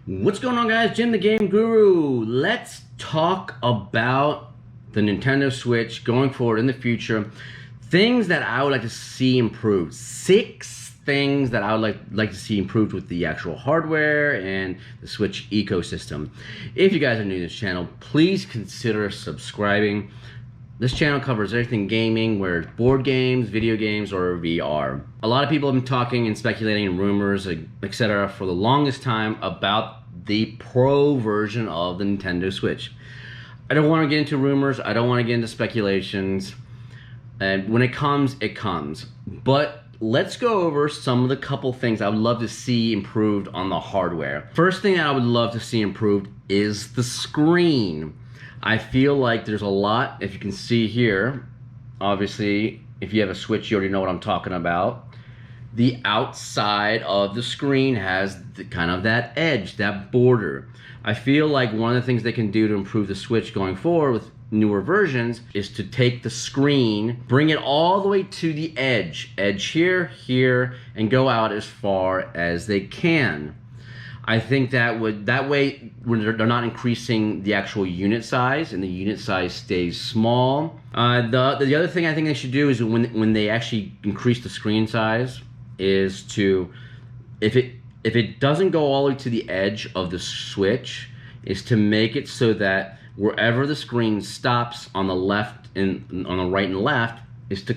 What's going on, guys? Jim the Game Guru. Let's talk about the Nintendo Switch going forward in the future. Things that I would like to see improved. 6 things that I would like to see improved with the actual hardware and the Switch ecosystem. If you guys are new to this channel, please consider subscribing. This channel covers everything gaming, whether it's board games, video games, or VR. A lot of people have been talking and speculating and rumors, etc. for the longest time about the Pro version of the Nintendo Switch. I don't want to get into rumors. I don't want to get into speculations. And when it comes, it comes. But let's go over some of the couple things I would love to see improved on the hardware. First thing I would love to see improved is the screen. I feel like there's a lot, if you can see here, obviously, if you have a Switch, you already know what I'm talking about. The outside of the screen has kind of that edge, that border. I feel like one of the things they can do to improve the Switch going forward with newer versions is to take the screen, bring it all the way to the edge here, here, and go out as far as they can. I think that way they're not increasing the actual unit size, and the unit size stays small. The other thing I think they should do is when they actually increase the screen size is to, if it doesn't go all the way to the edge of the Switch, is to make it so that wherever the screen stops on the left and on the right and left is to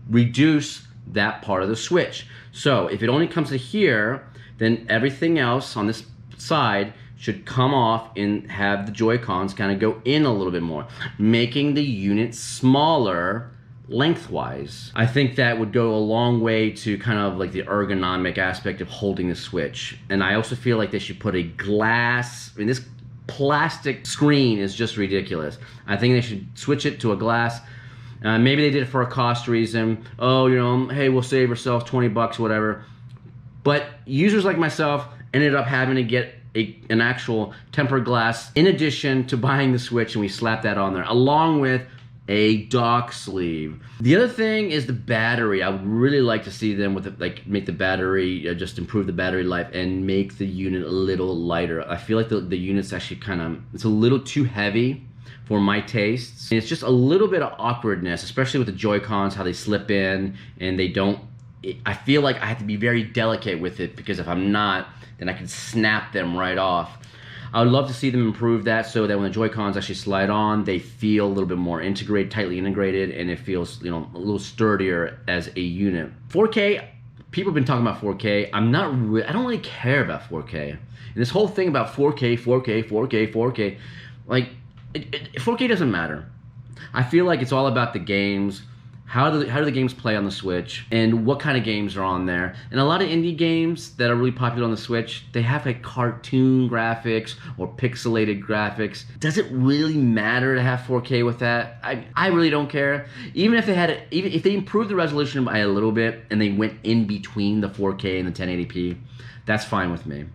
reduce that part of the Switch. So if it only comes to here, then everything else on this side should come off and have the Joy-Cons kind of go in a little bit more, making the unit smaller lengthwise. I think that would go a long way to kind of like the ergonomic aspect of holding the Switch. And I also feel like they should put a glass, I mean, this plastic screen is just ridiculous. I think they should switch it to a glass. Maybe they did it for a cost reason. Oh, you know, hey, we'll save ourselves 20 bucks, whatever. But users like myself ended up having to get an actual tempered glass in addition to buying the Switch, and we slapped that on there, along with a dock sleeve. The other thing is the battery. I would really like to see them with make the battery, just improve the battery life and make the unit a little lighter. I feel like the unit's actually it's a little too heavy for my tastes. And it's just a little bit of awkwardness, especially with the Joy-Cons, how they slip in and they don't. I feel like I have to be very delicate with it, because if I'm not, then I can snap them right off. I would love to see them improve that so that when the Joy-Cons actually slide on, they feel a little bit more tightly integrated, and it feels, you know, a little sturdier as a unit. 4K, people have been talking about 4K. I don't really care about 4K. And this whole thing about 4K, like, 4K doesn't matter. I feel like it's all about the games. How do the games play on the Switch, and what kind of games are on there? And a lot of indie games that are really popular on the Switch, they have like cartoon graphics or pixelated graphics. Does it really matter to have 4K with that? I really don't care. Even if if they improved the resolution by a little bit and they went in between the 4K and the 1080p, that's fine with me.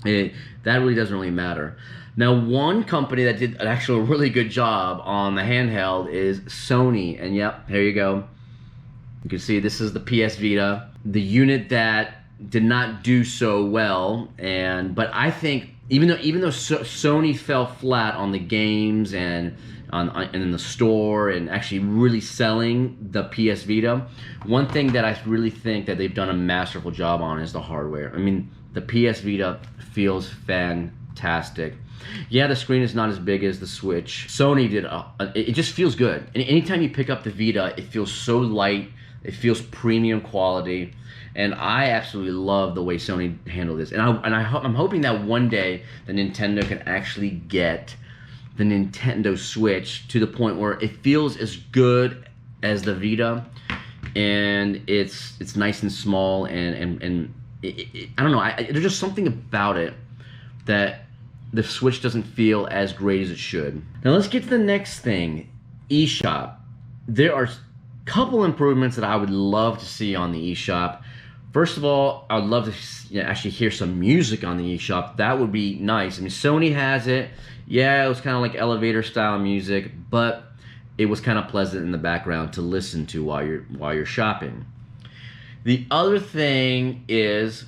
That really doesn't really matter. Now, one company that did an actual really good job on the handheld is Sony. And yep, here you go. You can see this is the PS Vita, the unit that did not do so well. But I think even though Sony fell flat on the games and in the store and actually really selling the PS Vita, one thing that I really think that they've done a masterful job on is the hardware. I mean, the PS Vita feels fantastic. Yeah, the screen is not as big as the Switch. Sony did, it just feels good. And anytime you pick up the Vita, it feels so light, it feels premium quality. And I absolutely love the way Sony handled this. And I'm hoping that one day the Nintendo can actually get the Nintendo Switch to the point where it feels as good as the Vita, and it's nice and small, and I don't know, there's just something about it that the Switch doesn't feel as great as it should. Now let's get to the next thing, eShop. There are a couple improvements that I would love to see on the eShop. First of all, I would love to actually hear some music on the eShop. That would be nice. I mean, Sony has it. Yeah, it was kind of like elevator style music, but it was kind of pleasant in the background to listen to while you're shopping. The other thing is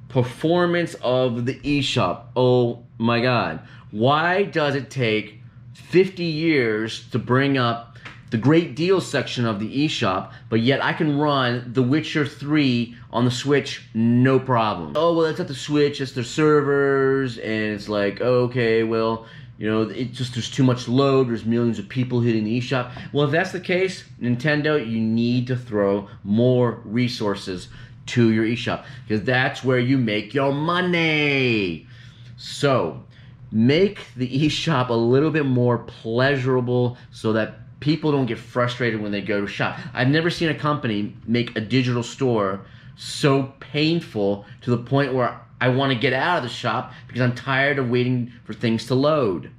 performance of the eShop. Oh my God. Why does it take 50 years to bring up the great deals section of the eShop, but yet I can run The Witcher 3 on the Switch no problem? Oh, well, it's not the Switch, it's their servers, and it's like, okay, well, you know, it just, there's too much load, there's millions of people hitting the eShop. Well, if that's the case, Nintendo, you need to throw more resources to your eShop, because that's where you make your money. So, make the eShop a little bit more pleasurable so that people don't get frustrated when they go to shop. I've never seen a company make a digital store so painful to the point where I want to get out of the shop because I'm tired of waiting for things to load.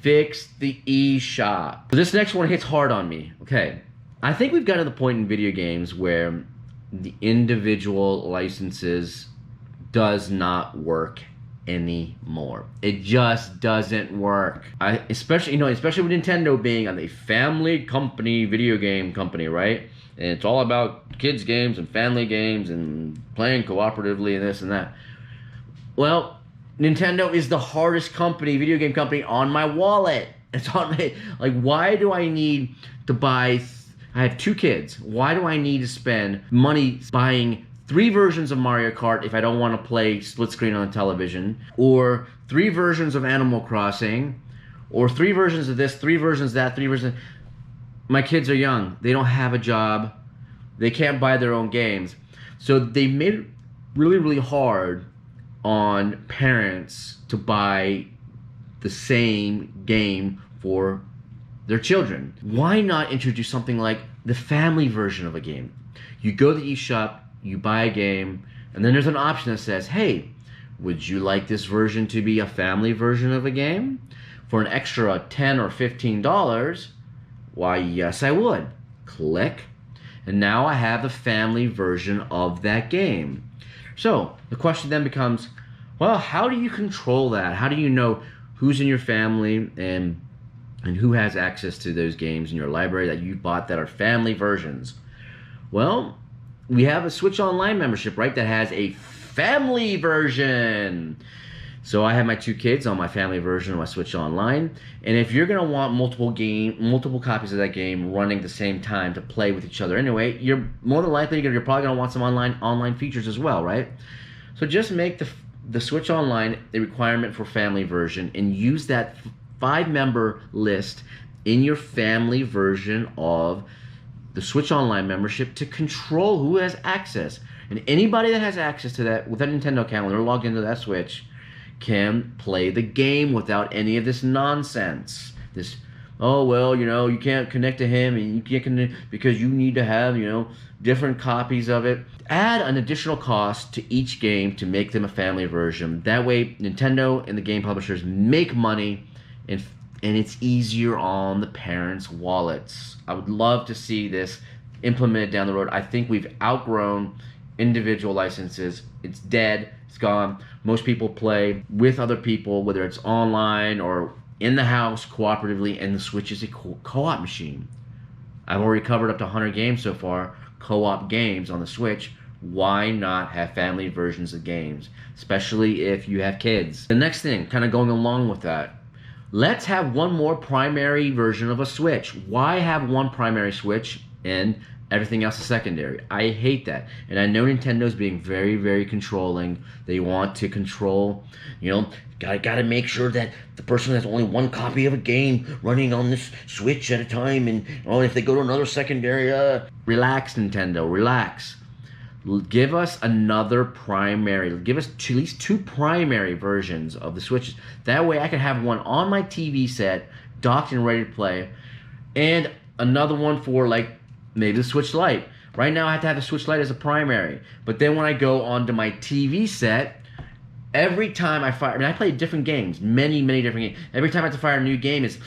Fix the eShop. This next one hits hard on me. Okay, I think we've gotten to the point in video games where the individual licenses does not work anymore. It just doesn't work. Especially with Nintendo being a family company, video game company, right? And it's all about kids games and family games and playing cooperatively and this and that. Well, Nintendo is the hardest video game company on my wallet. It's on me. Like, why do I need to buy? I have 2 kids. Why do I need to spend money buying 3 versions of Mario Kart if I don't want to play split screen on television, or 3 versions of Animal Crossing, or 3 versions of this, 3 versions of that, 3 versions? My kids are young. They don't have a job. They can't buy their own games. So they made it really, really hard on parents to buy the same game for their children. Why not introduce something like the family version of a game? You go to the eShop, you buy a game, and then there's an option that says, hey, would you like this version to be a family version of a game? For an extra $10 or $15, why, yes, I would. Click, and now I have the family version of that game. So the question then becomes, well, how do you control that? How do you know who's in your family and who has access to those games in your library that you bought that are family versions? Well, we have a Switch Online membership, right, that has a family version. So I have my 2 kids on my family version of my Switch Online, and if you're gonna want multiple copies of that game running at the same time to play with each other anyway, you're more than likely you're probably gonna want some online features as well, right? So just make the Switch Online a requirement for family version, and use that 5-member list in your family version of the Switch Online membership to control who has access. And anybody that has access to that with a Nintendo account, when they're logged into that Switch, can play the game without any of this nonsense. This, oh, well, you know, you can't connect to him and you can't connect because you need to have, you know, different copies of it. Add an additional cost to each game to make them a family version. That way, Nintendo and the game publishers make money, and it's easier on the parents' wallets. I would love to see this implemented down the road. I think we've outgrown individual licenses. It's dead. It's gone. Most people play with other people, whether it's online or in the house cooperatively, and the Switch is a co-op machine. I've already covered up to 100 games so far, co-op games on the Switch. Why not have family versions of games, especially if you have kids? The next thing, kind of going along with that, let's have one more primary version of a Switch. Why have one primary Switch and everything else is secondary? I hate that. And I know Nintendo's being very, very controlling. They want to control, you know, gotta make sure that the person has only 1 copy of a game running on this Switch at a time, and if they go to another secondary, relax, Nintendo, relax. Give us another primary. Give us at least 2 primary versions of the Switches. That way I can have one on my TV set, docked and ready to play, and another one for, like, maybe the Switch Lite. Right now I have to have the Switch Lite as a primary. But then when I go onto my TV set, every time I play different games, many, many different games. Every time I have to fire a new game, it's,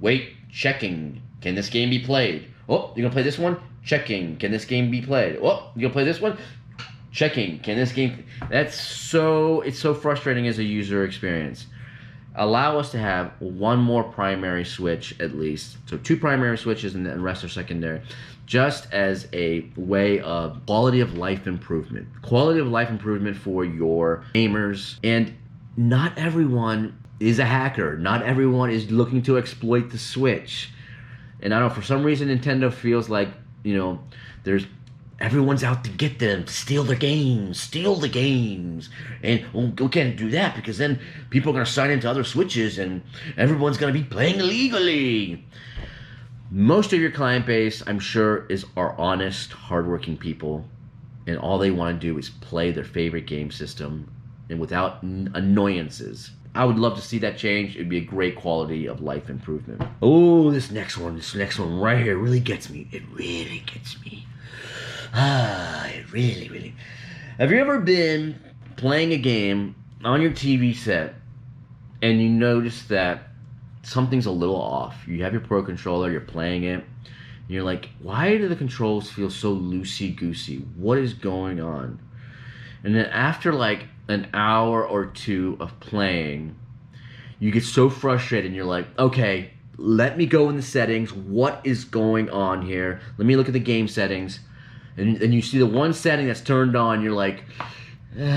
wait, checking. Can this game be played? Oh, you're gonna play this one? Checking. Can this game be played? Oh, you gonna play this one? Checking. Can this game? It's so frustrating as a user experience. allow us to have one more primary switch at least. So 2 primary switches and the rest are secondary, just as a way of quality of life improvement. Quality of life improvement for your gamers. And not everyone is a hacker. Not everyone is looking to exploit the Switch. And I don't know, for some reason Nintendo feels like, you know, everyone's out to get them, to steal the games. And we can't do that because then people are going to sign into other Switches and everyone's going to be playing illegally. Most of your client base, I'm sure, are honest, hardworking people, and all they want to do is play their favorite game system and without annoyances. I would love to see that change. It'd be a great quality of life improvement. Oh, this next one right here really gets me. It really gets me. It really. Have you ever been playing a game on your TV set and you notice that something's a little off? You have your Pro Controller, you're playing it, and you're like, why do the controls feel so loosey-goosey? What is going on? And then after like an hour or 2 of playing, you get so frustrated and you're like, okay, let me go in the settings. What is going on here? Let me look at the game settings. And you see the one setting that's turned on, you're like, that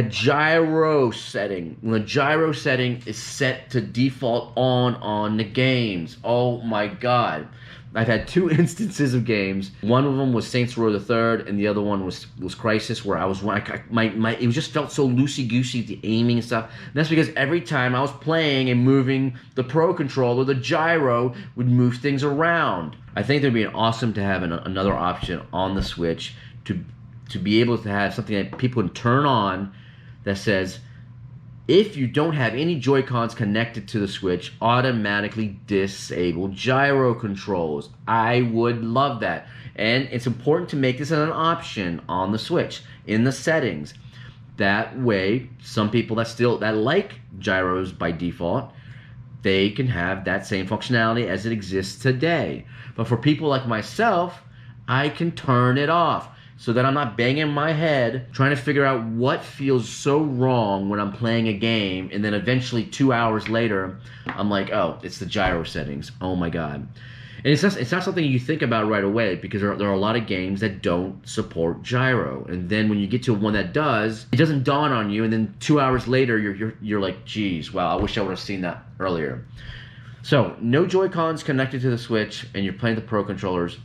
gyro setting. When the gyro setting is set to default on the games. Oh my God. I've had 2 instances of games. One of them was Saints Row the Third, and the other one was Crisis, where I was it just felt so loosey-goosey, the aiming and stuff. And that's because every time I was playing and moving the Pro Controller, the gyro would move things around. I think it'd be awesome to have another option on the Switch to be able to have something that people can turn on that says, if you don't have any Joy-Cons connected to the Switch, automatically disable gyro controls. I would love that. And it's important to make this an option on the Switch in the settings. That way, some people that like gyros by default, they can have that same functionality as it exists today. But for people like myself, I can turn it off, so that I'm not banging my head trying to figure out what feels so wrong when I'm playing a game, and then eventually 2 hours later, I'm like, oh, it's the gyro settings. Oh my God. And it's not something you think about right away, because there are a lot of games that don't support gyro. And then when you get to one that does, it doesn't dawn on you, and then 2 hours later, you're like, geez, wow, I wish I would have seen that earlier. So, no Joy-Cons connected to the Switch, and you're playing the Pro Controllers.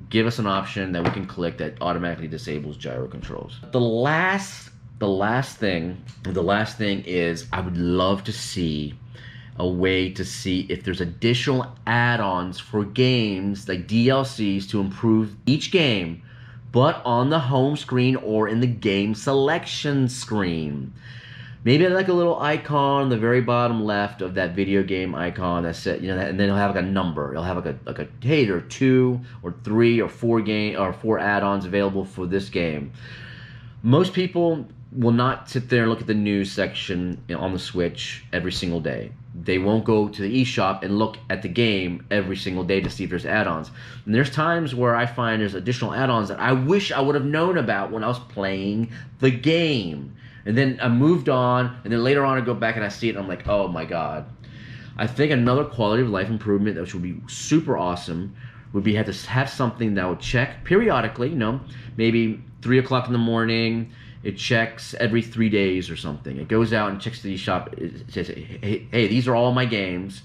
Give us an option that we can click that automatically disables gyro controls. The last thing is, I would love to see a way to see if there's additional add-ons for games, like DLCs, to improve each game, but on the home screen or in the game selection screen. Maybe like a little icon on the very bottom left of that video game icon that said, and then it'll have like a number. It'll have like a hey, there are 2 or 3 or 4 add-ons available for this game. Most people will not sit there and look at the news section on the Switch every single day. They won't go to the eShop and look at the game every single day to see if there's add-ons. And there's times where I find there's additional add-ons that I wish I would have known about when I was playing the game. And then I moved on, and then later on I go back and I see it, and I'm like, oh my God. I think another quality of life improvement, which would be super awesome, would be to have something that would check periodically, maybe 3 o'clock in the morning. It checks every 3 days or something. It goes out and checks the eShop. It says, hey, these are all my games.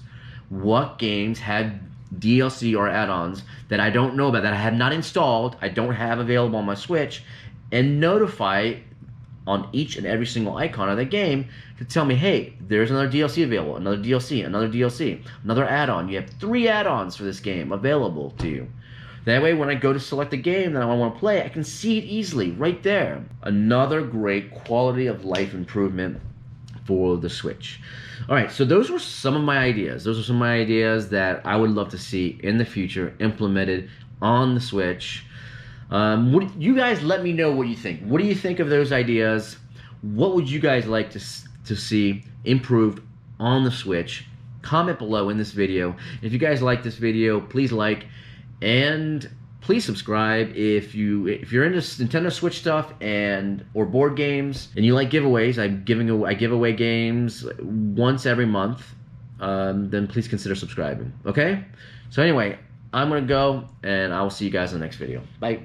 What games had DLC or add-ons that I don't know about, that I have not installed, I don't have available on my Switch, and notify on each and every single icon of the game to tell me, hey, there's another DLC available, another DLC, another add-on. You have 3 add-ons for this game available to you. That way, when I go to select the game that I want to play, I can see it easily right there. Another great quality of life improvement for the Switch. All right, so those were some of my ideas. Those are some of my ideas that I would love to see in the future implemented on the Switch. You guys let me know what you think. What do you think of those ideas? What would you guys like to see improved on the Switch? Comment below in this video. If you guys like this video, please like, and please subscribe. If you're into Nintendo Switch stuff or board games and you like giveaways, I give away games once every month. Then please consider subscribing. Okay? So anyway, I'm gonna go, and I will see you guys in the next video. Bye.